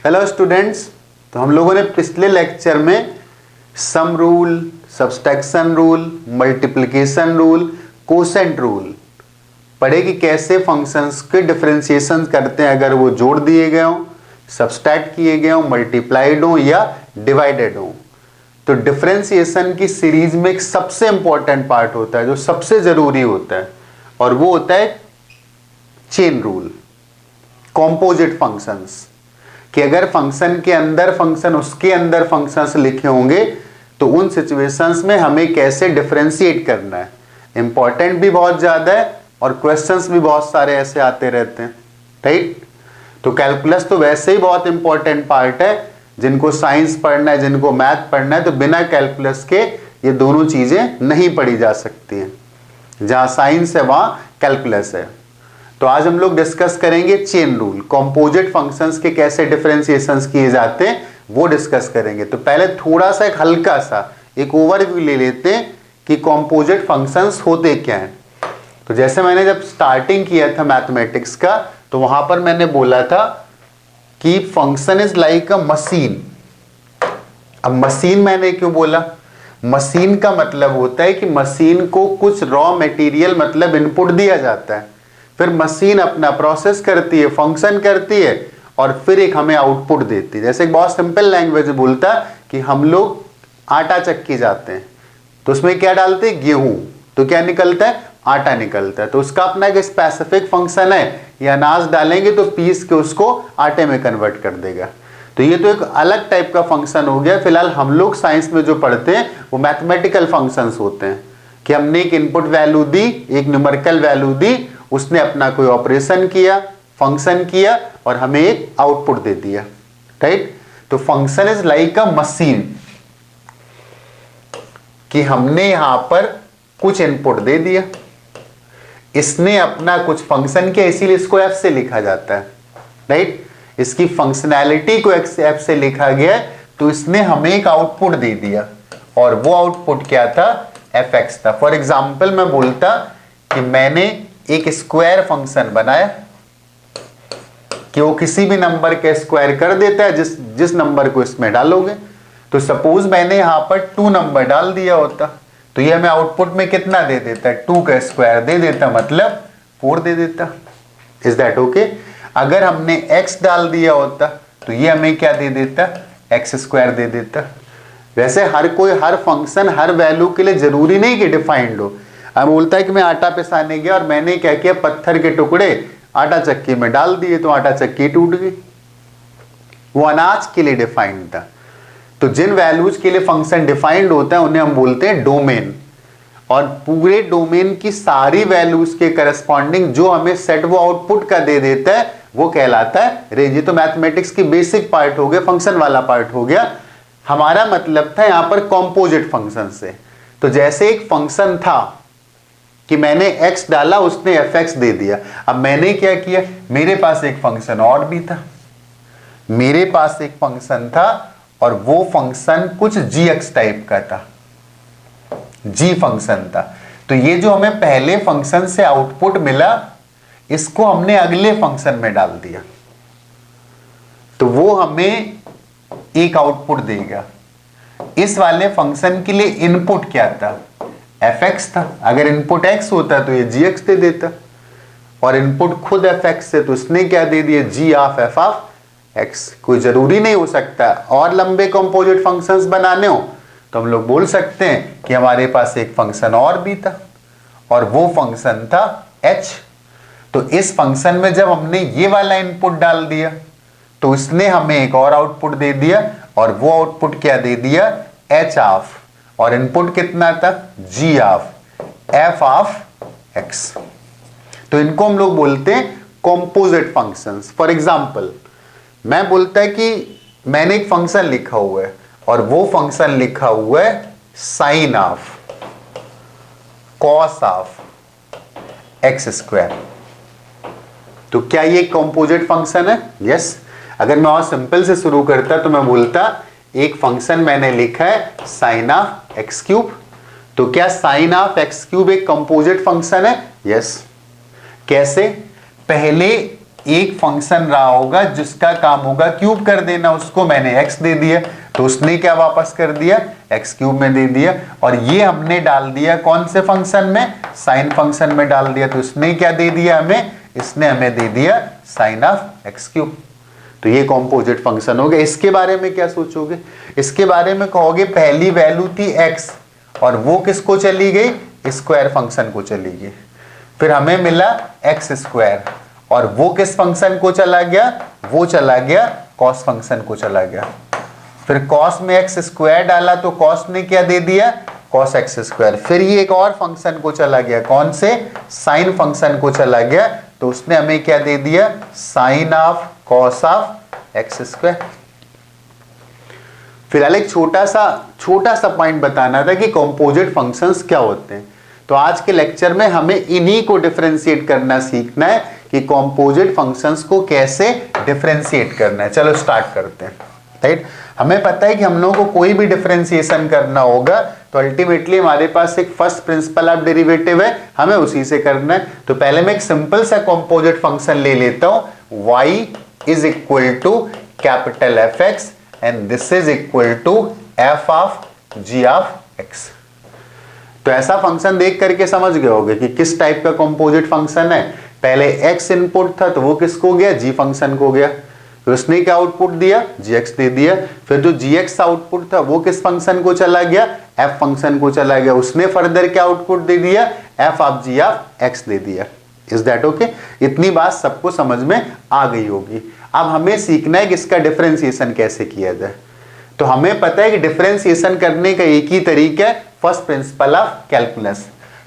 Hello students, तो हम लोगों ने पिछले लेक्चर में sum rule, subtraction rule, multiplication rule, quotient rule पढ़े कि कैसे फंक्शंस के डिफरेंशिएशन करते हैं अगर वो जोड़ दिए गए हों, सब्सट्रैक्ट किए गए हों, मल्टीप्लाइड हों या डिवाइडेड हों। तो डिफरेंशिएशन की सीरीज में एक सबसे इंपॉर्टेंट पार्ट होता है जो सबसे जरूरी होता है, और वो होता है चेन रूल, कॉम्पोजिट फंक्शंस। कि अगर फंक्शन के अंदर फंक्शन उसके अंदर फंक्शंस लिखे होंगे तो उन सिचुएशंस में हमें कैसे डिफरेंशिएट करना है। इंपॉर्टेंट भी बहुत ज्यादा है और क्वेश्चंस भी बहुत सारे ऐसे आते रहते हैं, राइट। तो कैलकुलस तो वैसे ही बहुत इंपॉर्टेंट पार्ट है, जिनको साइंस पढ़ना है, जिनको मैथ पढ़ना है, तो बिना कैलकुलस के ये दोनों चीजें नहीं पढ़ी जा सकती हैं। जहां साइंस है वहां कैलकुलस है। तो आज हम लोग डिस्कस करेंगे चेन रूल, कॉम्पोजिट फंक्शंस के कैसे डिफरेंशिएशंस किए जाते हैं वो डिस्कस करेंगे। तो पहले थोड़ा सा एक हल्का सा एक ओवरव्यू ले लेते हैं कि कॉम्पोजिट फंक्शंस होते क्या हैं। तो जैसे मैंने जब स्टार्टिंग किया था मैथमेटिक्स का, तो वहां पर मैंने बोला था कि function is like a machine. अब मशीन मैंने क्यों बोला? मशीन का मतलब होता है कि मशीन को कुछ रॉ मटेरियल मतलब इनपुट दिया जाता है, फिर मशीन अपना प्रोसेस करती है, फंक्शन करती है और फिर एक हमें आउटपुट देती है। जैसे एक बहुत सिंपल लैंग्वेज बोलता कि हम लोग आटा चक्की जाते हैं तो उसमें क्या डालते हैं? गेहूं, तो क्या निकलता है? आटा निकलता है। तो उसका अपना एक स्पेसिफिक फंक्शन है, या अनाज डालेंगे तो पीस के उसको आटे में कन्वर्ट कर देगा। तो ये तो एक अलग टाइप का फंक्शन हो गया। फिलहाल हम लोग साइंस में जो पढ़ते हैं वो मैथमेटिकल फंक्शंस होते हैं कि हमने एक इनपुट वैल्यू दी, एक न्यूमेरिकल वैल्यू दी, उसने अपना कोई ऑपरेशन किया, फंक्शन किया और हमें एक आउटपुट दे दिया, राइट। तो function is like a machine कि हमने यहां पर कुछ इनपुट दे दिया, इसने अपना कुछ फंक्शन किया, इसीलिए इसको एफ से लिखा जाता है, राइट। इसकी फंक्शनैलिटी को एफ से लिखा गया है, तो इसने हमें एक आउटपुट दे दिया और वो आउटपुट क्या था? एफ एक्स था। फॉर एग्जाम्पल मैं बोलता कि मैंने एक स्क्वायर फंक्शन बनाया कि वो किसी भी नंबर के स्क्वायर कर देता है जिस नंबर को इसमें डालोगे। तो सपोज मैंने यहां पर 2 नंबर डाल दिया होता तो ये हमें आउटपुट में कितना दे देता है? 2 का स्क्वायर दे देता, मतलब 4 दे देता। Is that okay? अगर हमने x डाल दिया होता तो ये हमें क्या दे देता? x स्क्वायर दे देता। वैसे हर फंक्शन हर वैल्यू के लिए जरूरी नहीं कि डिफाइंड हो। अब बोलता है कि मैं आटा पिसाने गया और मैंने क्या किया? पत्थर के टुकड़े आटा चक्की में डाल दिए तो आटा चक्की टूट गई। वो अनाज के लिए डिफाइंड था। तो जिन वैल्यूज के लिए फंक्शन डिफाइंड होता है उन्हें हम बोलते हैं डोमेन, और पूरे डोमेन की सारी वैल्यूज के करस्पॉन्डिंग जो हमें सेट वो आउटपुट का दे देता है वो कहलाता है रेंज। ये तो मैथमेटिक्स की बेसिक पार्ट हो गया, फंक्शन वाला पार्ट हो गया। हमारा मतलब था यहां पर कॉम्पोजिट फंक्शन से। तो जैसे एक फंक्शन था कि मैंने x डाला, उसने fx दे दिया। अब मैंने क्या किया? मेरे पास एक फंक्शन और भी था, मेरे पास एक फंक्शन था और वो फंक्शन कुछ gx टाइप का था, g फंक्शन था। तो ये जो हमें पहले फंक्शन से आउटपुट मिला इसको हमने अगले फंक्शन में डाल दिया तो वो हमें एक आउटपुट देगा। इस वाले फंक्शन के लिए इनपुट क्या था? fx था। अगर इनपुट x होता तो ये gx दे देता, और इनपुट खुद fx से तो उसने क्या दे दिया? g of f of x। कोई जरूरी नहीं हो सकता और लंबे कंपोजिट फंक्शंस बनाने हो तो हम लोग बोल सकते हैं कि हमारे पास एक फंक्शन और भी था और वो फंक्शन था h। तो इस फंक्शन में जब हमने ये वाला इनपुट डाल दिया तो इसने हमें एक और आउटपुट दे दिया, और वो आउटपुट क्या दे दिया? h ऑफ, और इनपुट कितना था? g of f of x। तो इनको हम लोग बोलते हैं कॉम्पोजिट फंक्शंस। फॉर एग्जांपल मैं बोलता है कि मैंने एक फंक्शन लिखा हुआ है और वो फंक्शन लिखा हुआ है sine of cos of x square. तो क्या ये कॉम्पोजिट फंक्शन है? यस। अगर मैं और सिंपल से शुरू करता तो मैं बोलता एक फंक्शन मैंने लिखा है साइन ऑफ एक्स क्यूब। तो क्या साइन ऑफ एक्स क्यूब एक कंपोजिट फंक्शन है? यस। कैसे? पहले एक फंक्शन रहा होगा जिसका काम होगा क्यूब कर देना, उसको मैंने x दे दिया तो उसने क्या वापस कर दिया, x क्यूब में दे दिया। और ये हमने डाल दिया कौन से फंक्शन में, साइन फंक्शन में डाल दिया, तो इसने क्या दे दिया हमें, इसने हमें दे दिया साइन ऑफ x क्यूब। तो ये कॉम्पोजिट फंक्शन हो गया। इसके बारे में क्या सोचोगे, इसके बारे में कहोगे पहली वैल्यू थी x और वो किसको चली गई, स्क्वायर फंक्शन को चली गई, फिर हमें मिला एक्स स्क्वायर और वो किस फंक्शन को चला गया, वो चला गया कॉस फंक्शन को चला गया। फिर कॉस में एक्स स्क्वायर डाला तो कॉस ने क्या दे दिया, कॉस एक्स स्क्वायर। फिर ये एक और फंक्शन को चला गया, कौन से, साइन फंक्शन को चला गया, तो उसने हमें क्या दे दिया, sine of cos of x square. फिलहाल एक छोटा सा पॉइंट बताना था कि कंपोजिट फंक्शंस क्या होते हैं। तो आज के लेक्चर में हमें इन्हीं को डिफरेंशिएट करना सीखना है कि कंपोजिट फंक्शंस को कैसे डिफरेंशिएट करना है। चलो स्टार्ट करते हैं। राइट, हमें पता है कि हम लोगों को कोई भी डिफरेंशिएशन करना होगा तो अल्टीमेटली हमारे पास एक फर्स्ट प्रिंसिपल ऑफ डेरिवेटिव है, हमें उसी से करना है। तो पहले मैं एक सिंपल सा कंपोजिट फंक्शन ले लेता हूं, y is equal to capital fx and this is equal to f of g of x। तो ऐसा फंक्शन देख करके समझ गए होगे कि किस टाइप का कंपोजिट फंक्शन है। पहले x इनपुट था तो वो किसको गया, g फंक्शन को गया, फिर उसने क्या आउटपुट दिया, gx दे दिया। फिर जो gx आउटपुट था वो किस फंक्शन को चला गया, f फंक्शन को चला गया, उसने फर्दर क्या आउटपुट दे दिया, f of g of x दे दिया। Is that okay? इतनी बात सबको समझ में आ गई होगी। अब हमें सीखना है कि इसका डिफरेंशिएशन कैसे किया जाए। तो हमें पता है कि डिफरेंशिएशन करने का एक ही तरीका है, फर्स्ट प्रिंसिपल ऑफ कैलकुलस।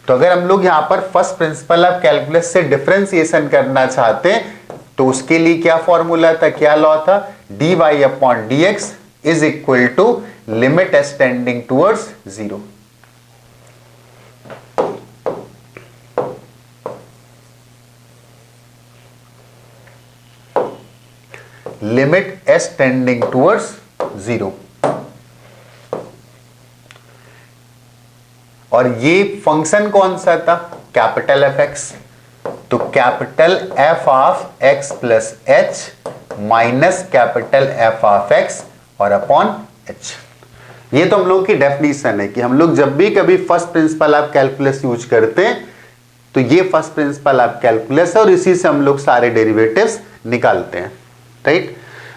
तो अगर हम लोग यहाँ पर फर्स्ट प्रिंसिपल ऑफ कैलकुलस से डिफरेंशिएशन करना चाहते हैं तो उसके लिए क्या फॉर्मूला था, क्या लॉ था, dy upon dx is equal to limit s tending towards 0। Limit s tending towards 0। और ये फंक्शन कौन सा था, कैपिटल एफ एक्स। तो capital F of x plus h minus capital F of x और अपॉन एच। ये तो हम लोग की डेफिनेशन है कि हम लोग जब भी कभी first principle of calculus use करते हैं तो ये फर्स्ट प्रिंसिपल ऑफ कैलकुलस है और इसी से हम लोग सारे डेरिवेटिव्स निकालते हैं। राइट,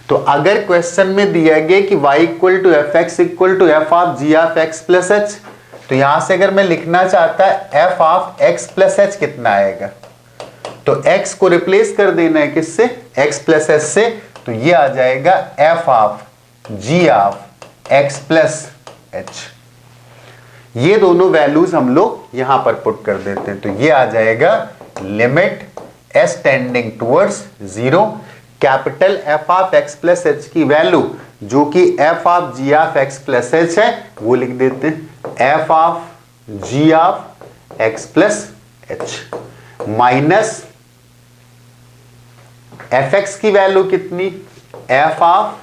तो अगर क्वेश्चन में दिया गया कि y equal to f x equal to f of g of x plus h, तो यहां से अगर मैं लिखना चाहता है f of x plus h कितना आएगा, तो x को रिप्लेस कर देना है किससे, x प्लस एच से, तो ये आ जाएगा f of g of x plus H. ये दोनों वैल्यूज हम लोग यहां पर पुट कर देते हैं, तो ये आ जाएगा limit s tending towards 0, capital f of x plus H की वैल्यू जो कि f of g of x plus H है वो लिख देते हैं f of g of x plus h minus fx की वैल्यू कितनी, f of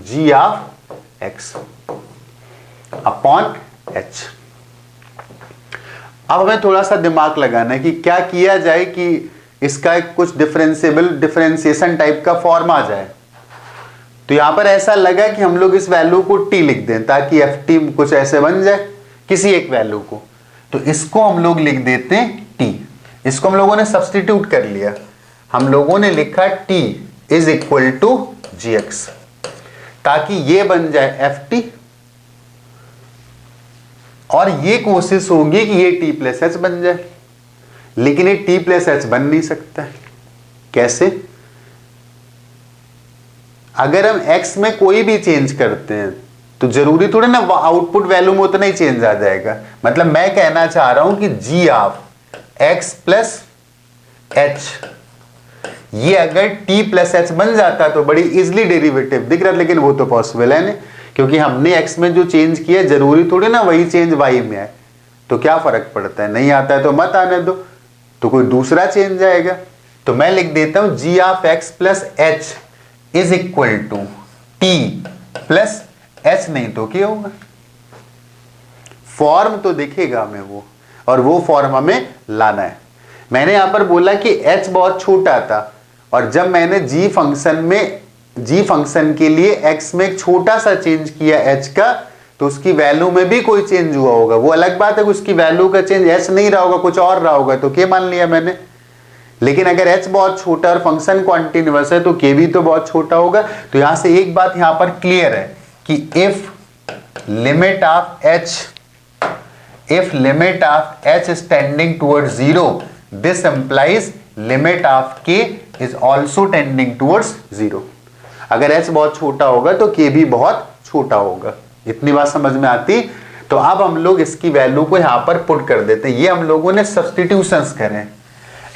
g of x upon h। अब हमें थोड़ा सा दिमाग लगाना है कि क्या किया जाए कि इसका एक कुछ डिफरेंशिएशन टाइप का फॉर्म आ जाए। तो यहां पर ऐसा लगा कि हम लोग इस वैल्यू को t लिख दें ताकि ft कुछ ऐसे बन जाए किसी एक वैल्यू को, तो इसको हम लोग लिख देते हैं t। इसको हम लोगों ने सब्स्टिट्यूट कर लिया, हम लोगों ने लिखा t is equal to gx ताकि ये बन जाए ft और ये कोशिश होगी कि ये t प्लस एच बन जाए, लेकिन ये t प्लस एच बन नहीं सकता है। कैसे? अगर हम x में कोई भी चेंज करते हैं तो जरूरी थोड़ा ना आउटपुट वैल्यू में उतना ही चेंज आ जाएगा। मतलब मैं कहना चाह रहा हूं कि g of x plus H ये अगर t प्लस एच बन जाता तो बड़ी इजिली डेरिवेटिव दिख रहा, लेकिन वो तो पॉसिबल है नहीं, क्योंकि हमने x में जो चेंज किया जरूरी थोड़ी ना वही चेंज y में आए। तो क्या फर्क पड़ता है, नहीं आता है तो मत आने दो, तो कोई दूसरा चेंज आएगा। तो मैं लिख देता हूं g of x plus h is equal to t plus h, नहीं तो क्या होगा, फॉर्म तो दिखेगा हमें वो, और वो फॉर्म हमें लाना है। मैंने यहां पर बोला कि h बहुत छोटा था और जब मैंने g फंक्शन के लिए x में एक छोटा सा चेंज किया h का, तो उसकी वैल्यू में भी कोई चेंज हुआ होगा। वो अलग बात है कि उसकी वैल्यू का चेंज h नहीं रहा होगा, कुछ और रहा होगा, तो k मान लिया मैंने। लेकिन अगर h बहुत छोटा और फंक्शन कॉन्टिन्यूअस है तो k भी तो बहुत छोटा होगा। तो यहां से एक बात यहां पर क्लियर है कि if limit of h is tending towards 0, this implies limit of k is also tending towards 0। अगर h बहुत छोटा होगा तो k भी बहुत छोटा होगा। इतनी बात समझ में आती। तो अब हम लोग इसकी वैल्यू को यहां पर पुट कर देते हैं। ये हम लोगों ने सब्स्टिट्यूशंस करें।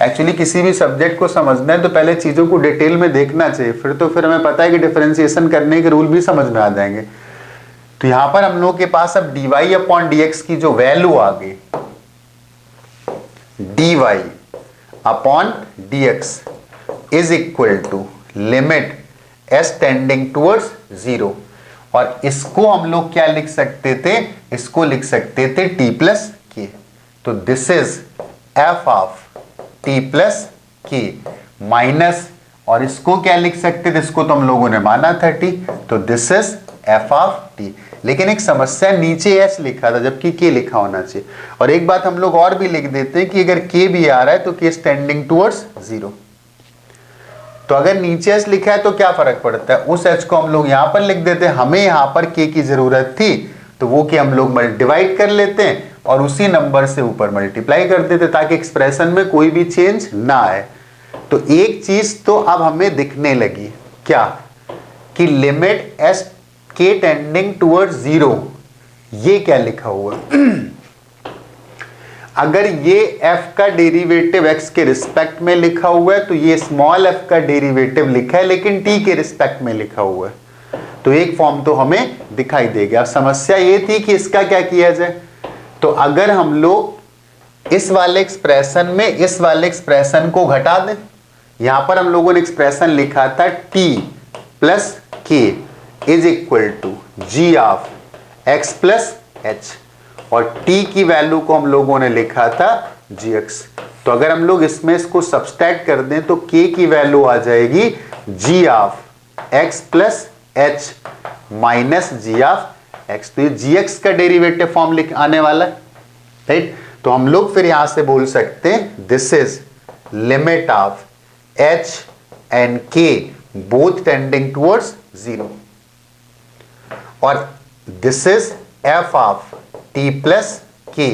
एक्चुअली किसी भी सब्जेक्ट को समझना है तो पहले चीजों को डिटेल में देखना चाहिए, फिर हमें पता है कि डिफरेंशिएशन करने के रूल भी समझ में आ जाएंगे। तो यहां पर हम लोग के पास अब dy अपॉन dx की जो वैल्यू आ गई, dy upon dx is equal to limit s tending towards 0। और इसको हम लोग क्या लिख सकते थे, इसको लिख सकते थे t प्लस के। तो this is f of t plus के माइनस, और इसको क्या लिख सकते थे, इसको तो हम लोगों ने माना था t, तो this is f of t। लेकिन एक समस्या, नीचे h लिखा था जबकि k लिखा होना चाहिए। और एक बात हम लोग और भी लिख देते हैं कि अगर k भी आ रहा है तो k स्टैंडिंग टूवर्ड्स 0। तो अगर नीचे h लिखा है तो क्या फर्क पड़ता है, उस h को हम लोग यहां पर लिख देते हैं। हमें यहां पर k की जरूरत थी तो वो k हम लोग डिवाइड कर लेते हैं और उसी नंबर से ऊपर मल्टीप्लाई कर देते ताकि एक्सप्रेशन में कोई भी चेंज ना आए। तो एक चीज तो अब हमें दिखने लगी, क्या, कि limit s k tending towards 0, ये क्या लिखा हुआ अगर ये f का डेरिवेटिव x के रिस्पेक्ट में लिखा हुआ है तो ये स्मॉल f का डेरिवेटिव लिखा है लेकिन t के रिस्पेक्ट में लिखा हुआ है, तो एक फॉर्म तो हमें दिखाई देगा। अब समस्या ये थी कि इसका क्या किया जाए। तो अगर हम लोग इस वाले एक्सप्रेशन में इस वाले एक्सप्रेशन को घटा दें, यहां पर हम लोगों ने एक्सप्रेशन लिखा था t plus k is equal to g of x plus h, और t की वैल्यू को हम लोगों ने लिखा था gx। तो अगर हम लोग इसमें इसको सब्सट्रैक्ट कर दें तो k की वैल्यू आ जाएगी g of x plus h minus g of x। तो ये gx का डेरिवेटिव फॉर्म आने वाला है, राइट। तो हम लोग फिर यहां से बोल सकते हैं this is limit of h and k both tending towards 0, और this is f of t plus k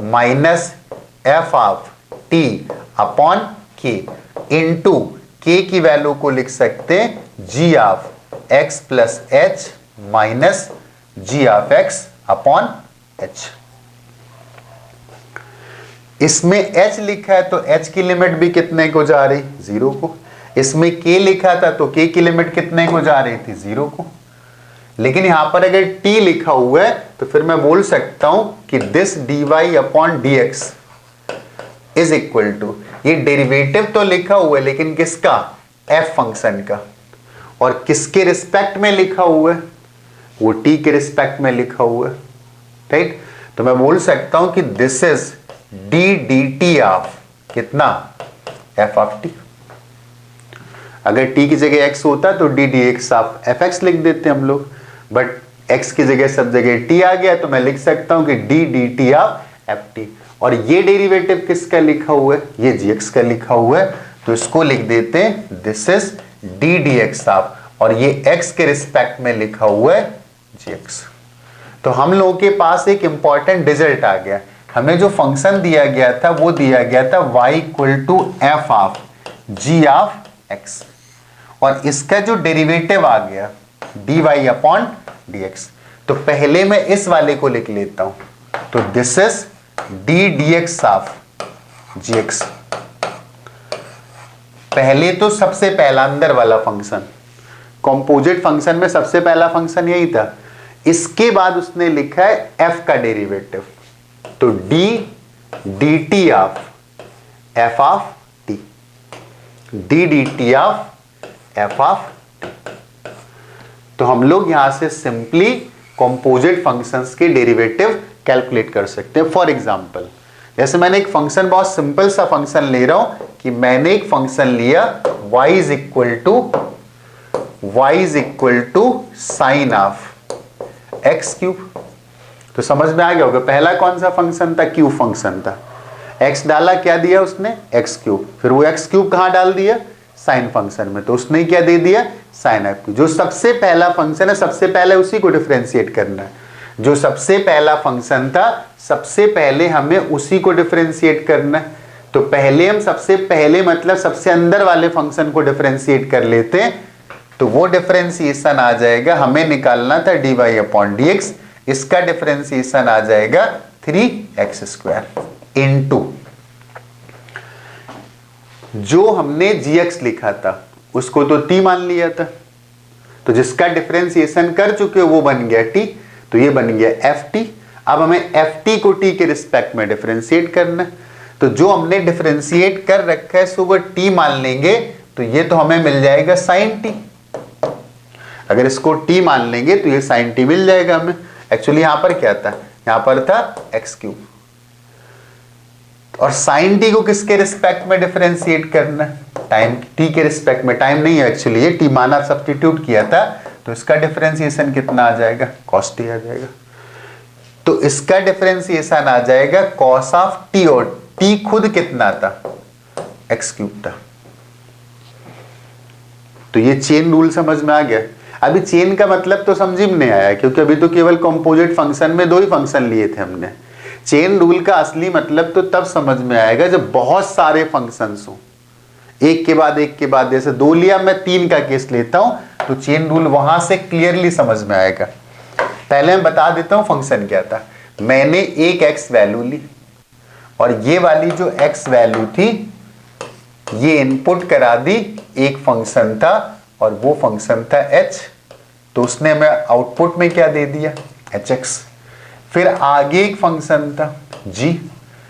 minus f of t upon k into k की वैल्यू को लिख सकते हैं g of x plus h minus g of x upon h। इसमें h लिखा है तो h की लिमिट भी कितने को जा रही, 0 को। इसमें k लिखा था तो k की लिमिट कितने को जा रही थी, 0 को। लेकिन यहां पर अगर t लिखा हुआ है तो फिर मैं बोल सकता हूं कि this dy upon dx is equal to, ये डेरिवेटिव तो लिखा हुआ है लेकिन किसका, f फंक्शन का, और किसके रिस्पेक्ट में लिखा हुआ है, वो t के रिस्पेक्ट में लिखा हुआ है, राइट। तो मैं बोल सकता हूं कि this is d dt of कितना, f ऑफ t। अगर t की जगह x होता तो d dx ऑफ fx लिख देते हम लोग, बट x की जगह सब जगह t आ गया तो मैं लिख सकता हूं कि d dt ऑफ ft। और ये डेरिवेटिव किसका लिखा हुआ है, ये gx का लिखा हुआ है, तो इसको लिख देते हैं this is d dx of, और ये x के रिस्पेक्ट में लिखा हुआ है gx। तो हम लोगों के पास एक इंपॉर्टेंट रिजल्ट आ गया। हमें जो फंक्शन दिया गया था वो दिया गया था y equal to f of g of x, और इसका जो डेरिवेटिव आ गया dy अपॉन dx। तो पहले मैं इस वाले को लिख लेता हूं, तो this is d dx of gx। पहले तो सबसे पहला अंदर वाला फंक्शन, कंपोजिट फंक्शन में सबसे पहला फंक्शन यही था। इसके बाद उसने लिखा है f का डेरिवेटिव, तो d dt of f of t, d dt of f of t। तो हम लोग यहां से सिंपली कंपोजिट फंक्शंस के डेरिवेटिव कैलकुलेट कर सकते हैं। फॉर एग्जांपल जैसे मैंने एक फंक्शन, बहुत सिंपल सा फंक्शन ले रहा हूं कि मैंने एक फंक्शन लिया y is equal to sine of x cube. तो समझ में आ गया होगा पहला कौन सा फंक्शन था, क्यूब फंक्शन था। x डाला, क्या दिया उसने, एक्स क्यूब। फिर वो एक्स क्यूब कहां डाल दिया, साइन फंक्शन में, तो उसने क्या दे दिया, साइन एफ क्यूब। जो सबसे पहला फंक्शन है सबसे पहले उसी को डिफरेंशिएट करना है। जो सबसे पहला फंक्शन था सबसे पहले हमें उसी को डिफरेंशिएट करना है। तो पहले हम सबसे पहले मतलब सबसे अंदर वाले फंक्शन को डिफरेंशिएट कर लेते हैं, तो वो डिफरेंशिएशन आ जाएगा, हमें निकालना था dy/dx, इसका डिफरेंशिएशन आ जाएगा 3x² इनटू जो हमने gx लिखा था उसको तो t मान लिया था, तो जिसका डिफरेंशिएशन कर चुके हो वो बन गया t, तो ये बन गया ft। अब हमें ft को t के रिस्पेक्ट में डिफरेंशिएट करना है, तो जो हमने डिफरेंशिएट कर रखा है सो वो t मान लेंगे, तो ये तो हमें मिल जाएगा sin t। अगर इसको t मान लेंगे तो ये sin t मिल जाएगा हमें। एक्चुअली यहां पर क्या था, यहां पर था एक्स क्यूब, और साइन टी को किसके रिस्पेक्ट में डिफरेंशिएट करना है, टाइम टी के रिस्पेक्ट में। टाइम नहीं है एक्चुअली, ये टी माना सब्स्टिट्यूट किया था, तो इसका डिफरेंशिएशन कितना आ जाएगा, कॉस टी आ जाएगा। तो इसका डिफरेंशिएशन आ जाएगा कॉस ऑफ टी, और टी खुद कितना था, एक्स क्यूब था। तो ये चेन रूल समझ में आ गया। अभी चेन का मतलब तो समझ में नहीं आया, क्योंकि अभी तो केवल कंपोजिट फंक्शन में दो ही फंक्शन लिए थे हमने। चेन रूल का असली मतलब तो तब समझ में आएगा जब बहुत सारे फंक्शंस हो, एक के बाद एक के बाद। जैसे 2 लिया, मैं 3 का केस लेता हूं, तो चेन रूल वहां से क्लियरली समझ में आएगा। पहले मैं बता देता हूं फंक्शन क्या था। मैंने एक एक्स वैल्यू ली, और ये वाली जो एक्स वैल्यू थी ये इनपुट करा दी, एक फंक्शन था और वो फंक्शन था h, तो उसने हमें आउटपुट में क्या दे दिया, hx। फिर आगे एक फंक्शन था g,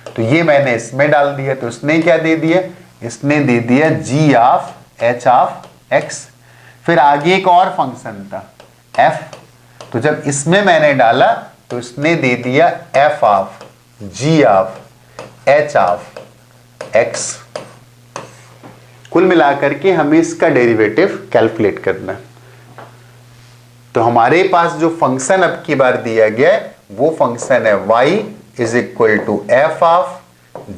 तो ये मैंने इसमें डाल दिया, तो उसने क्या दे दिया, इसने दे दिया g of h of x। फिर आगे एक और फंक्शन था f, तो जब इसमें मैंने डाला तो इसने दे दिया f of g of h of x। कुल मिलाकर के हमें इसका डेरिवेटिव कैलकुलेट करना है। तो हमारे पास जो फंक्शन अब की बार दिया गया है वो फंक्शन है y is equal to f of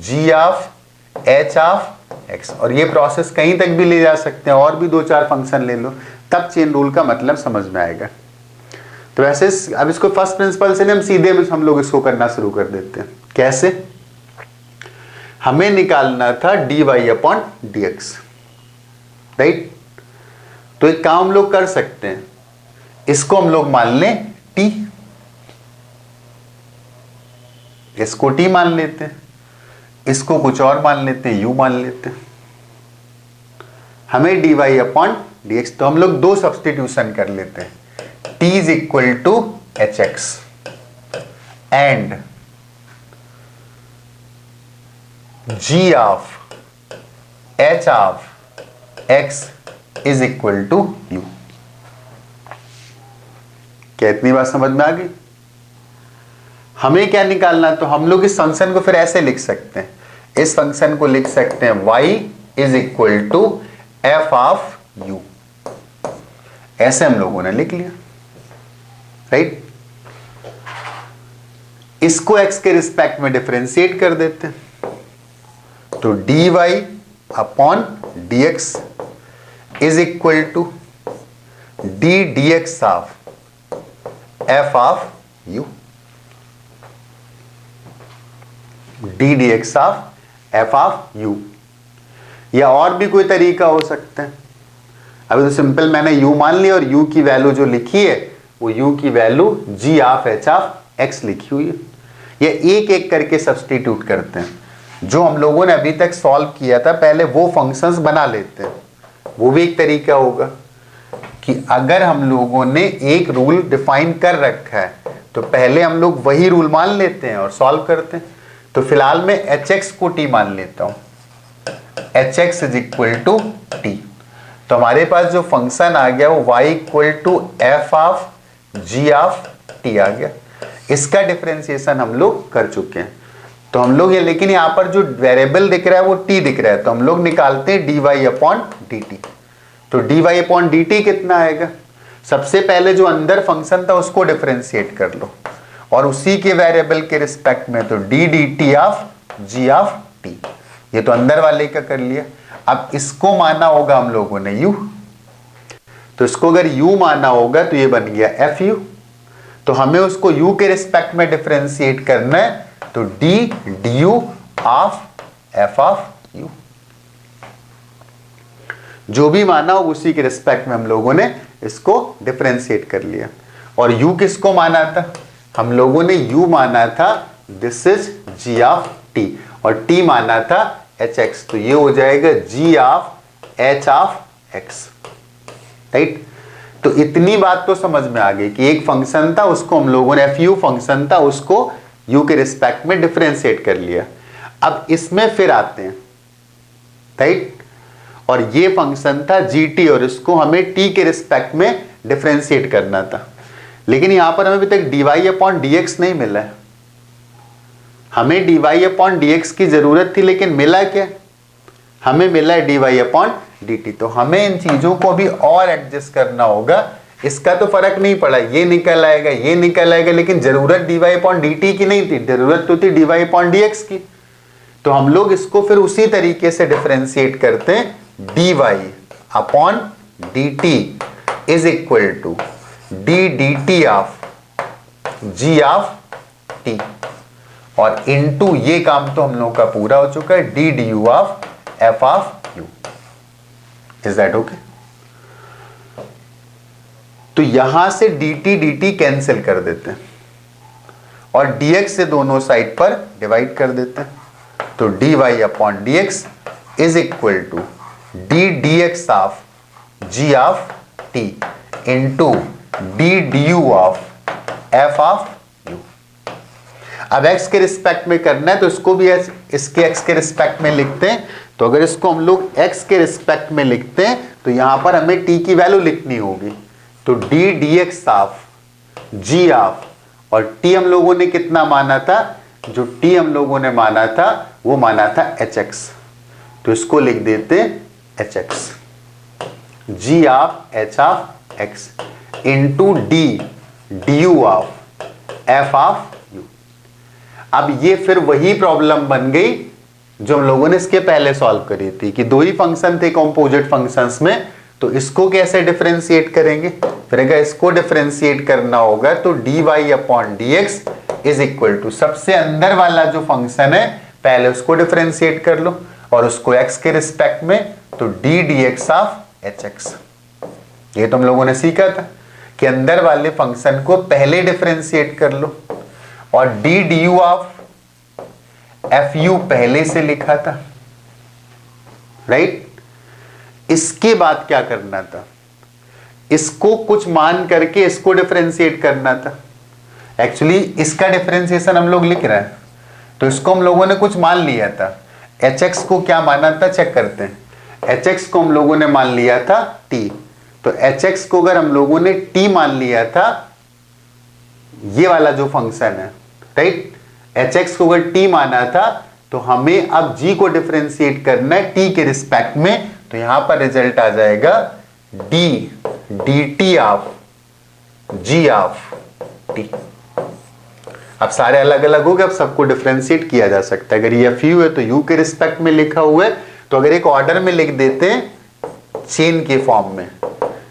g of h of x। और ये प्रोसेस कहीं तक भी ले जा सकते हैं, और भी 2-4 फंक्शन ले लो, तब चेन रूल का मतलब समझ में आएगा। तो ऐसे अब इसको फर्स्ट प्रिंसिपल से हम सीधे हम लोग इसको करना शुरू कर देते हैं। कैसे, हमें निकालना था dy/dx, राइट। तो एक काम हम लोग कर सकते हैं, इसको हम लोग मान लें t, इसको t मान लेते हैं, इसको कुछ और मान लेते हैं, u मान लेते हैं। हमें dy/dx, तो हम लोग 2 सब्स्टिट्यूशन कर लेते हैं, t is equal to hx and g of h of x is equal to u। क्या इतनी बात समझ में आ गई? हमें क्या निकालना, तो हम लोग इस फंक्शन को फिर ऐसे लिख सकते हैं, इस फंक्शन को लिख सकते हैं y is equal to f of u। ऐसे हम लोगों ने लिख लिया, राइट। इसको x के रिस्पेक्ट में डिफरेंशिएट कर देते हैं, तो dy/dx is equal to d dx of f of u, d dx of f of u। या और भी कोई तरीका हो सकता है। अभी तो सिंपल मैंने u मान लिया, और u की वैल्यू जो लिखी है वो u की value g of h of x लिखी हुई है। ये एक एक करके सब्स्टिट्यूट करते हैं। जो हम लोगों ने अभी तक सॉल्व किया था पहले वो फंक्शंस बना लेते हैं। वो भी एक तरीका होगा कि अगर हम लोगों ने एक रूल डिफाइन कर रखा है तो पहले हम लोग वही रूल मान लेते हैं और सॉल्व करते हैं। तो फिलहाल मैं hx को t मान लेता हूं, hx is equal to t। तो हमारे पास जो फंक्शन आ गया वो y equal to f of g of t आ गया। इसका डिफरेंशिएशन हम लोग कर चुके हैं। तो हम लोग ये, लेकिन यहाँ पर जो वेरिएबल दिख रहा है वो t दिख रहा है, तो हम लोग निकालते हैं dy अपॉन dt। तो dy अपॉन dt कितना आएगा? सबसे पहले जो अंदर फंक्शन था उसको डिफरेंशिएट कर लो और उसी के वेरिएबल के रिस्पेक्ट में, तो d dt of g of t, ये तो अंदर वाले का कर लिया। अब इसको माना होगा हम लोगों ने u, तो इसको अगर u माना होगा तो ये बन गया fu। तो हमें उसको u के रिस्पेक्ट में डिफरेंशिएट करना है, तो d du of f of u, जो भी माना हो उसी के रिस्पेक्ट में हम लोगों ने इसको डिफरेंशिएट कर लिया। और u किसको माना था? हम लोगों ने u माना था this is g of t और t माना था hx, तो ये हो जाएगा g of h of x, right. तो इतनी बात तो समझ में आ गई कि एक फंक्शन था उसको हम लोगों ने, fu फंक्शन था उसको u के रिस्पेक्ट में डिफरेंशिएट कर लिया। अब इसमें फिर आते हैं, राइट, और ये फंक्शन था gt और इसको हमें t के रिस्पेक्ट में डिफरेंशिएट करना था, लेकिन यहां पर हमें अभी तक dy अपॉन dx नहीं मिला है। हमें dy अपॉन dx की जरूरत थी, लेकिन मिला क्या? हमें मिला है dy अपॉन dt। तो हमें इन चीजों को भी और एडजस्ट करना होगा। इसका तो फर्क नहीं पड़ा, ये निकल आएगा ये निकल आएगा, लेकिन जरूरत dy अपॉन dt की नहीं थी, जरूरत तो थी dy अपॉन dx की। तो हम लोग इसको फिर उसी तरीके से डिफरेंशिएट करते हैं, dy upon dt is equal to d dt of g of t, और इनटू ये काम तो हम लोग का पूरा हो चुका है, d du of f of u। Is that okay? तो यहां से dt कैंसिल कर देते हैं और dx से दोनों साइड पर डिवाइड कर देते हैं, तो dy upon dx is equal to d dx of g of t into d du of f of u। अब x के रिस्पेक्ट में करना है तो इसको भी इसके x के रिस्पेक्ट में लिखते हैं। तो अगर इसको हम लोग x के रिस्पेक्ट में लिखते हैं तो यहां पर हमें t की वैल्यू लिखनी होगी, तो d dx of g of, और t हम लोगों ने कितना माना था? जो t हम लोगों ने माना था वो माना था hx, तो इसको लिख देते hx, g of h of x into d du of f of u। अब ये फिर वही प्रॉब्लम बन गई जो हम लोगों ने इसके पहले सॉल्व करी थी कि दो ही फंक्शन थे कंपोजिट फंक्शंस में, तो इसको कैसे डिफरेंशिएट करेंगे? फिर अगर इसको डिफरेंशिएट करना होगा तो dy upon dx is equal to, सबसे अंदर वाला जो फंक्शन है पहले उसको डिफरेंशिएट कर लो और उसको x के रिस्पेक्ट में, तो d dx ऑफ hx। ये तो हम लोगों ने सीखा था कि अंदर वाले फंक्शन को पहले डिफरेंशिएट कर लो, और d du ऑफ fu पहले से लिखा था, राइट। इसके बाद क्या करना था? इसको कुछ मान करके इसको डिफरेंशिएट करना था। एक्चुअली इसका डिफरेंशिएशन हम लोग लिख रहे हैं, तो इसको हम लोगों ने कुछ मान लिया था। hx को क्या माना था चेक करते हैं। hx को हम लोगों ने मान लिया था t, तो hx को अगर हम लोगों ने t मान लिया था, ये वाला जो फंक्शन है, राइट, hx को अगर t माना था तो हमें अब g को डिफरेंशिएट करना है t के रिस्पेक्ट में, तो यहां पर रिजल्ट आ जाएगा d dt of g of t। अब सारे अलग अलग हो गए, अब सबको डिफरेंशिएट किया जा सकता है। अगर ये fu है तो u के रिस्पेक्ट में लिखा हुआ है, तो अगर एक ऑर्डर में लिख देते हैं चेन के फॉर्म में,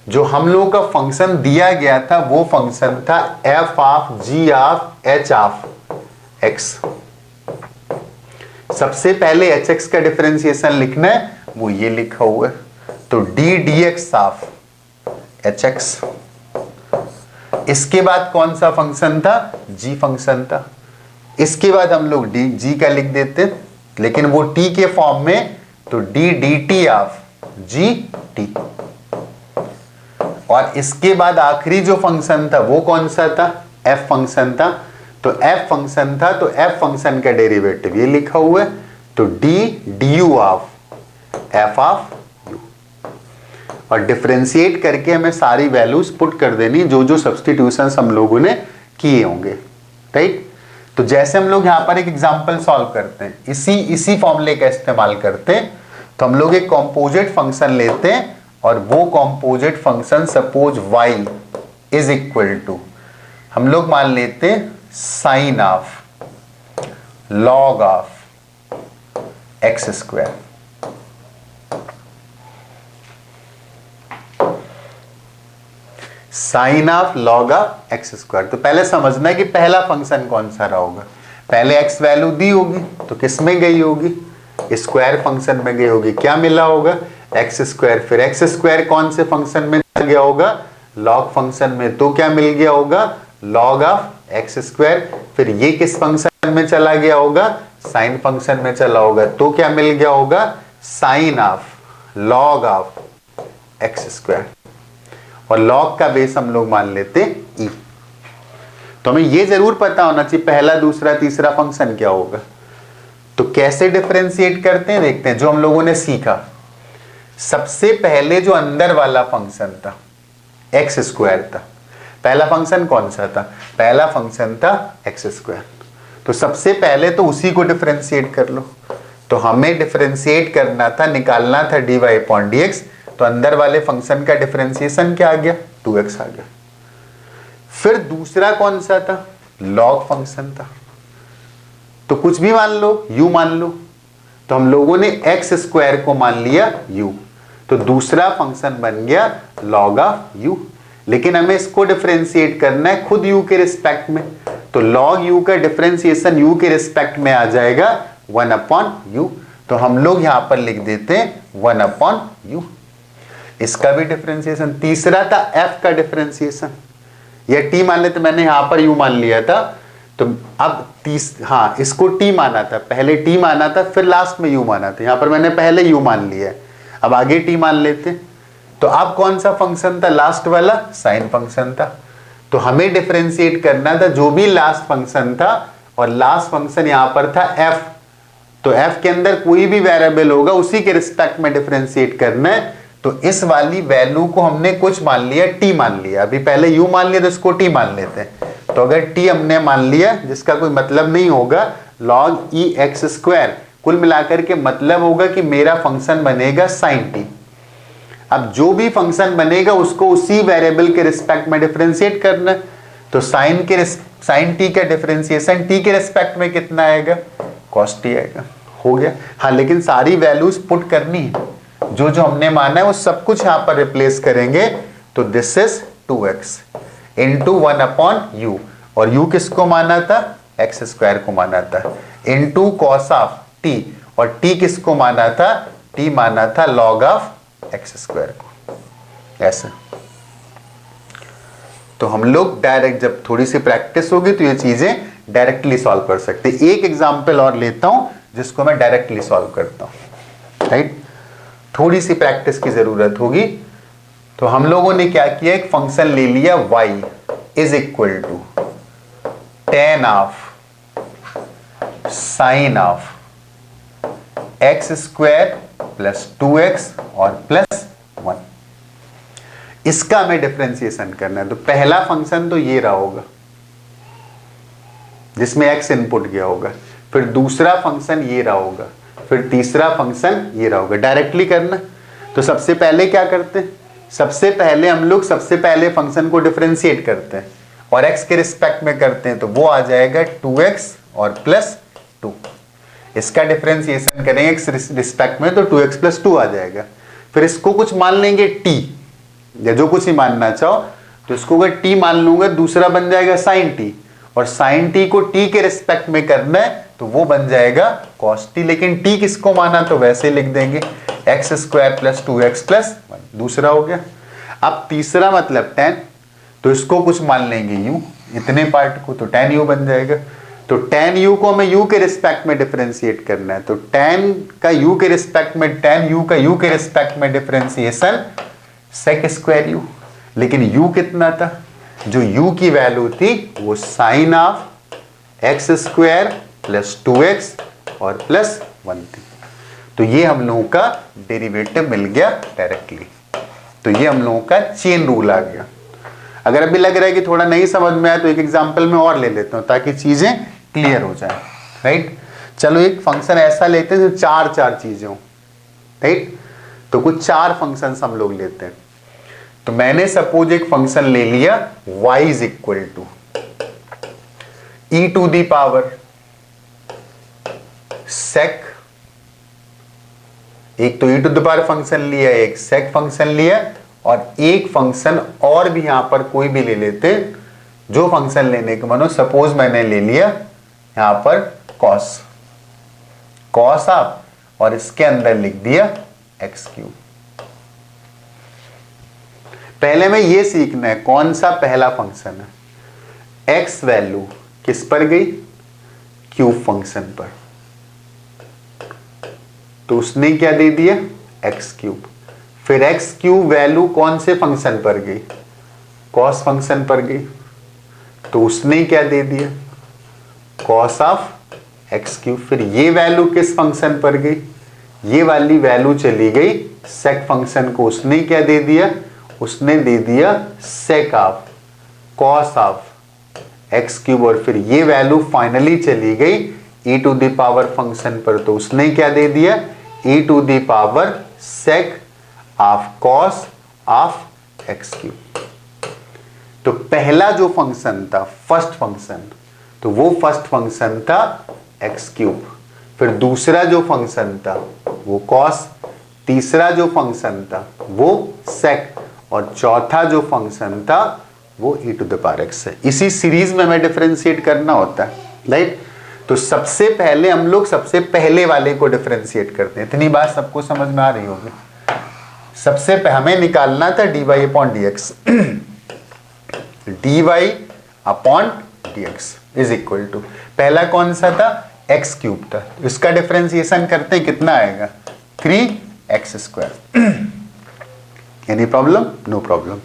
जो हम लोगों का फंक्शन दिया गया था वो फंक्शन था f of g of h of x। सबसे पहले hx का डिफरेंशिएशन लिखना है, वो ये लिखा हुआ है, तो d dx ऑफ hx। इसके बाद कौन सा फंक्शन था? g फंक्शन था। इसके बाद हम लोग g का लिख देते, लेकिन वो t के फॉर्म में, तो d dt of g t। और इसके बाद आखिरी जो फंक्शन था वो कौन सा था? f फंक्शन था। तो f फंक्शन था, तो f फंक्शन का डेरिवेटिव ये लिखा हुआ है, तो d du of f of u। और डिफरेंशिएट करके हमें सारी वैल्यूज पुट कर देनी जो जो सब्स्टिट्यूशंस हम लोगों ने किए होंगे, राइट। तो जैसे हम लोग यहाँ पर एक एग्जाम्पल सॉल्व करते हैं, इसी फॉर्मूले का इस्तेमाल करते हैं, तो हम लोग एक कॉम्पोजिट फंक्शन लेते हैं और वो composite function suppose y is equal to, हम लोग मान लेते हैं sine of log of x square. Sine of log of x square. तो पहले समझना है कि पहला फंक्शन कौन सा रहा होगा। पहले एक्स वैल्यू दी होगी तो किस में गई होगी, स्क्वायर फंक्शन में गई होगी, क्या मिला होगा एक्स स्क्वायर। फिर एक्स स्क्वायर कौन से फंक्शन में चला गया होगा, लॉग फंक्शन में, तो क्या मिल गया होगा लॉग ऑफ एक्स स्क्वायर। फिर ये किस फंक्शन में चला गया होगा, साइन फंक्शन में चला होगा, तो क्या मिल गया होगा sine of log of x square. और लॉग का बेस हम लोग मान लेते ई। तो हमें ये जरूर पता होना चाहिए पहला दूसरा तीसरा फंक्शन क्या होगा। तो कैसे डिफरेंशिएट करते हैं देखते हैं। जो हम लोगों ने सीखा, सबसे पहले जो अंदर वाला फंक्शन था एक्स स्क्वायर था, पहला फंक्शन कौन सा था, पहला फंक्शन था एक्स स्क्वायर। तो सबसे पहले तो उसी को डिफरेंशिएट कर लो। तो हमें डिफरेंशिएट करना था, निकालना था dy अपॉन dx। तो अंदर वाले फंक्शन का डिफरेंशिएशन क्या आ गया, 2x आ गया। फिर दूसरा कौन सा था, लॉग फंक्शन था। तो कुछ भी मान लो, u मान लो। तो हम लोगों ने एक्स स्क्वायर को मान लिया u, तो दूसरा फंक्शन बन गया log ऑफ u। लेकिन हमें इसको डिफरेंशिएट करना है खुद u के रिस्पेक्ट में। तो log u का डिफरेंशिएशन u के रिस्पेक्ट में आ जाएगा 1 अपॉन u। तो हम लोग यहां पर लिख देते हैं 1 अपॉन u। इसका भी डिफरेंशिएशन। तीसरा था f का डिफरेंशिएशन, या t मान लेते, मैंने यहां पर u मान लिया था। तो अब हाँ, इसको t माना था, पहले t माना था फिर लास्ट में u माना था। यहां पर मैंने पहले u मान लिया है, अब आगे t मान लेते। तो अब कौन सा फंक्शन था, लास्ट वाला साइन फंक्शन था। तो हमें डिफरेंशिएट करना था जो भी लास्ट फंक्शन था, और लास्ट फंक्शन यहां पर था f। तो f के अंदर कोई भी वेरिएबल होगा उसी के रिस्पेक्ट में डिफरेंशिएट करना है। तो इस वाली वैल्यू को हमने कुछ मान लिया, t मान लिया। अभी पहले u मान लिया तो इसको t मान लेते हैं। तो अगर t हमने मान लिया, जिसका कोई मतलब नहीं होगा, log e x स्क्वायर, कुल मिलाकर के मतलब होगा कि मेरा फंक्शन बनेगा sin t। अब जो भी फंक्शन बनेगा उसको उसी वेरिएबल के रिस्पेक्ट में डिफरेंशिएट करना है। तो sin t का डिफरेंशिएशन t के रिस्पेक्ट में कितना आएगा, cos t आएगा। हो गया। हाँ, लेकिन सारी वैल्यूज पुट करनी है, जो जो हमने माना है वो सब कुछ यहां पर रिप्लेस करेंगे। तो this is 2x into 1 upon u, और u किसको माना था, एक्स स्क्वायर को माना था, इंटू कॉस ऑफ t, और t किसको माना था, t माना था लॉग ऑफ एक्स स्क्वायर को। ऐसे तो हम लोग डायरेक्ट, जब थोड़ी सी प्रैक्टिस होगी तो ये चीजें डायरेक्टली सॉल्व कर सकते। एक एग्जांपल और लेता हूं जिसको मैं डायरेक्टली सॉल्व करता हूं, राइट। थोड़ी सी प्रैक्टिस की जरूरत होगी। तो हम लोगों ने क्या किया, एक फंक्शन ले लिया y is equal to tan of sine of x square plus 2x और प्लस 1। इसका हमें डिफरेंशिएशन करना है। तो पहला फंक्शन तो ये रहा होगा जिसमें x इनपुट गया होगा, फिर दूसरा फंक्शन ये रहा होगा, फिर तीसरा फंक्शन ये रहा होगा। डायरेक्टली करना। तो सबसे पहले क्या करते हैं, सबसे पहले हम लोग सबसे पहले फंक्शन को डिफरेंशिएट करते हैं और x के रिस्पेक्ट में करते हैं। तो वो आ जाएगा 2x और प्लस 2। इसका डिफरेंशिएशन करेंगे x रिस्पेक्ट में, तो 2x प्लस 2 आ जाएगा। फिर इसको कुछ मान लेंगे t, या जो कुछ ही मानना चाहो। तो इसको अगर t मान लूंगा, दूसरा बन जाएगा sin t, और sin t को t के रिस्पेक्ट में करना है तो वो बन जाएगा cos t। लेकिन t किसको माना, तो वैसे लिख देंगे x square plus 2x plus 1। दूसरा हो गया। अब तीसरा मतलब tan, तो इसको कुछ मान लेंगे u, इतने पार्ट को, तो tan u बन जाएगा। तो tan u को हमें u के रिस्पेक्ट में डिफरेंशिएट करना है। तो tan का u के रिस्पेक्ट में, tan u का u के रिस्पेक्ट में डिफरेंशिएशन sec स्क्वायर u। लेकिन u कितना था, जो u की वैल्यू थी वो sine of x square plus 2x और प्लस 1 थी। तो ये हम लोगों का डेरिवेटिव मिल गया डायरेक्टली। तो ये हम लोगों का चेन रूल आ गया। अगर अभी लग रहा है कि थोड़ा नहीं समझ में आया तो एक एग्जांपल में और ले लेता हूं ताकि चीजें क्लियर हो जाए, राइट। चलो एक फंक्शन ऐसा लेते हैं जो चार चार चीजें हो, राइट। तो कुछ चार फंक्शंस हम लोग लेते हैं। तो मैंने सपोज एक फंक्शन ले लिया y is equal to e to the power sec, एक तो e to the power function लिया, एक सेक फंक्शन लिया, और एक फंक्शन और भी यहां पर कोई भी ले लेते, जो फंक्शन लेने के मानो। सपोज मैंने ले लिया यहां पर कॉस, कॉस आप, और इसके अंदर लिख दिया एक्स क्यूब। पहले में ये सीखना है कौन सा पहला फंक्शन है। एक्स वैल्यू किस पर गई, क्यूब फंक्शन पर, तो उसने क्या दे दिया, एक्स क्यूब। फिर एक्स क्यूब वैल्यू कौन से फंक्शन पर गई, कॉस फंक्शन पर गई, तो उसने क्या दे दिया, कॉस ऑफ एक्स क्यूब। फिर ये वैल्यू किस फंक्शन पर गई, ये वाली वैल्यू चली गई सेक फंक्शन को, उसने क्या दे दिया, उसने दे दिया sec of cos of x cube. और फिर ये वैल्यू फाइनली चली गई e to the power function पर, तो उसने क्या दे दिया, e to the power sec of cos of x cube. तो पहला जो फंक्शन था फर्स्ट फंक्शन, तो वो फर्स्ट फंक्शन था एक्स क्यूब। फिर दूसरा जो फंक्शन था वो कॉस, तीसरा जो फंक्शन था वो सेक, और चौथा जो फंक्शन था वो e to the power x है। इसी सीरीज में हमें डिफरेंशिएट करना होता है, राइट। तो सबसे पहले हम लोग सबसे पहले वाले को डिफरेंशिएट करते हैं। इतनी बात सबको समझ में आ रही होगी। सबसे हमें निकालना था dy upon dx dy upon dx is equal to, पहला कौन सा था, एक्स क्यूब था। इसका डिफरेंशिएशन करते हैं, कितना आएगा, 3x²। Any problem, no problem.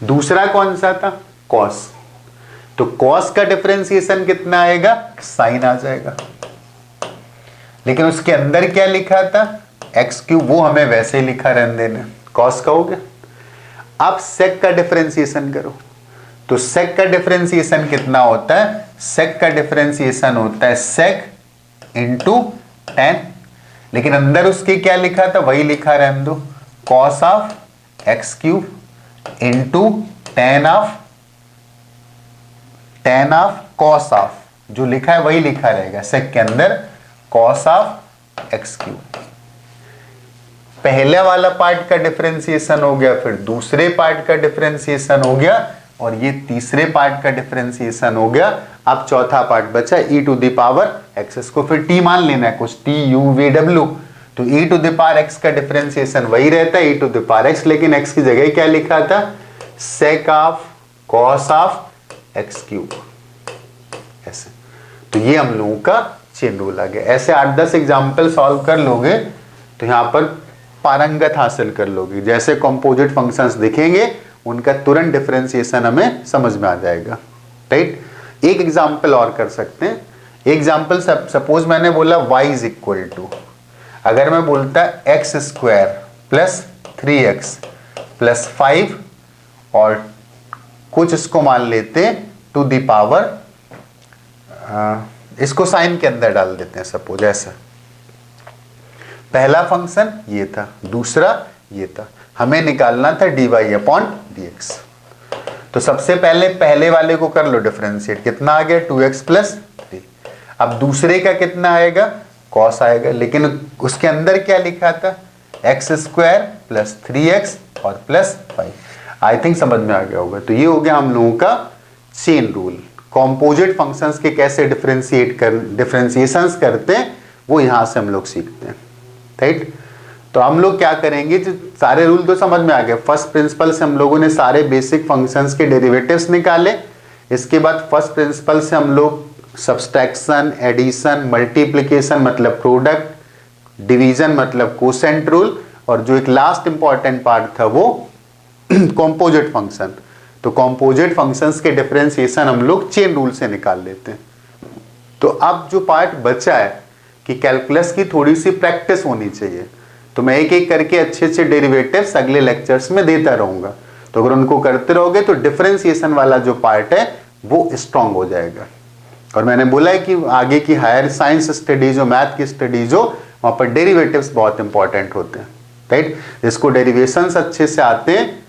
दूसरा कौन सा था, कॉस, तो कॉस का डिफरेंशिएशन कितना आएगा, साइन आ जाएगा। लेकिन उसके अंदर क्या लिखा था, एक्स क्यूब, वो हमें वैसे ही लिखा रहने देना, कॉस का हो गया। अब सेक का डिफरेंशिएशन करो, तो सेक का डिफरेंशिएशन कितना होता है, सेक का डिफरेंशिएशन होता है सेक इंटू टेन, लेकिन अंदर उसके क्या लिखा था, वही लिखा रहने दो, cos of x cube into ten of cos of, जो लिखा है वही लिखा रहेगा सेक के अंदर, कॉस ऑफ एक्स क्यूब। पहले वाला पार्ट का डिफरेंशिएशन हो गया, फिर दूसरे पार्ट का डिफरेंशिएशन हो गया, और ये तीसरे पार्ट का डिफरेंशिएशन हो गया। अब चौथा पार्ट बचा e to the power x, इसको फिर t मान लेना है कुछ, t u v w, तो e to the power x का डिफरेंशिएशन वही रहता है e to the power x, लेकिन x की जगह क्या लिखा था, sec of cos of x cube, ऐसे। तो ये हम लोगों का चेन रूल आ गया। ऐसे 8-10 एग्जाम्पल सॉल्व कर लोगे तो यहां पर पारंगत हासिल कर लोगे। जैसे कंपोजिट फंक्शंस दिखेंगे उनका तुरंत डिफरेंशिएशन हमें समझ में आ जाएगा, राइट। एक एग्जाम्पल और कर सकते हैं। एग्जाम्पल सपोज मैंने बोला y इज इक्वल टू, अगर मैं बोलता x² प्लस 3x प्लस 5 और कुछ इसको मान लेते हैं टू द पावर, इसको साइन के अंदर डाल देते हैं सपोज ऐसा। पहला फंक्शन ये था, दूसरा ये था, हमें निकालना था dy अपॉन dx। तो सबसे पहले पहले वाले को कर लो डिफरेंशिएट, कितना आ गया, 2x प्लस 3। अब दूसरे का कितना आएगा, cos आएगा, लेकिन उसके अंदर क्या लिखा था, x² प्लस 3x और प्लस 5। आई थिंक समझ में आ गया होगा। तो ये हो गया हम लोगों का चेन रूल। कॉम्पोजिट फंक्शंस के कैसे डिफरेंशिएशंस करते हैं वो यहां से हम लोग सीखते हैं, राइट। तो हम लोग क्या करेंगे, जो सारे रूल तो समझ में आ गए। फर्स्ट प्रिंसिपल से हम लोगों ने सारे बेसिक फंक्शंस के डेरिवेटिव्स निकाले। इसके बाद फर्स्ट प्रिंसिपल से हम लोग सब्सट्रैक्शन, एडिशन, मल्टीप्लिकेशन मतलब प्रोडक्ट, डिवीजन मतलब कोसेंट रूल, और जो एक लास्ट इंपॉर्टेंट पार्ट था वो कॉम्पोजिट फंक्शन। तो कॉम्पोजिट फंक्शंस के डिफरेंशिएशन हम लोग चेन रूल से निकाल लेते हैं। तो अब जो पार्ट बचा है कि कैलकुलस की थोड़ी सी प्रैक्टिस होनी चाहिए, तो मैं एक एक करके अच्छे अच्छे डेरिवेटिव्स अगले लेक्चर्स में देता रहूंगा। तो अगर उनको करते रहोगे तो डिफरेंशिएशन वाला जो पार्ट है वो स्ट्रांग हो जाएगा, और मैंने बोला है कि आगे की हायर साइंस स्टडीज हो, मैथ की स्टडीज हो, वहां पर डेरिवेटिव्स बहुत इंपॉर्टेंट होते हैं, राइट। जिसको डेरिवेशंस अच्छे से आते हैं,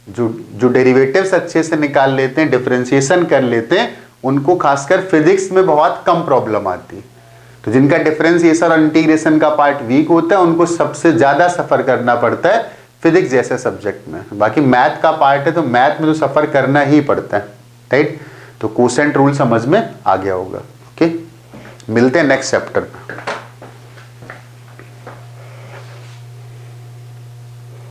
जो डेरिवेटिव्स अच्छे से निकाल लेते हैं, डिफरेंशिएशन कर लेते हैं, उनको खासकर फिजिक्स में बहुत कम प्रॉब्लम आती है। तो जिनका डिफरेंशिएशन और इंटीग्रेशन का पार्ट वीक होता है, उनको सबसे ज्यादा सफर करना पड़ता है फिजिक्स जैसे सब्जेक्ट में। बाकी मैथ का पार्ट है तो मैथ में तो सफर करना ही पड़ता है, राइट। तो कोसेंट रूल समझ में आ गया होगा। ओके, मिलते हैं नेक्स्ट चैप्टर में।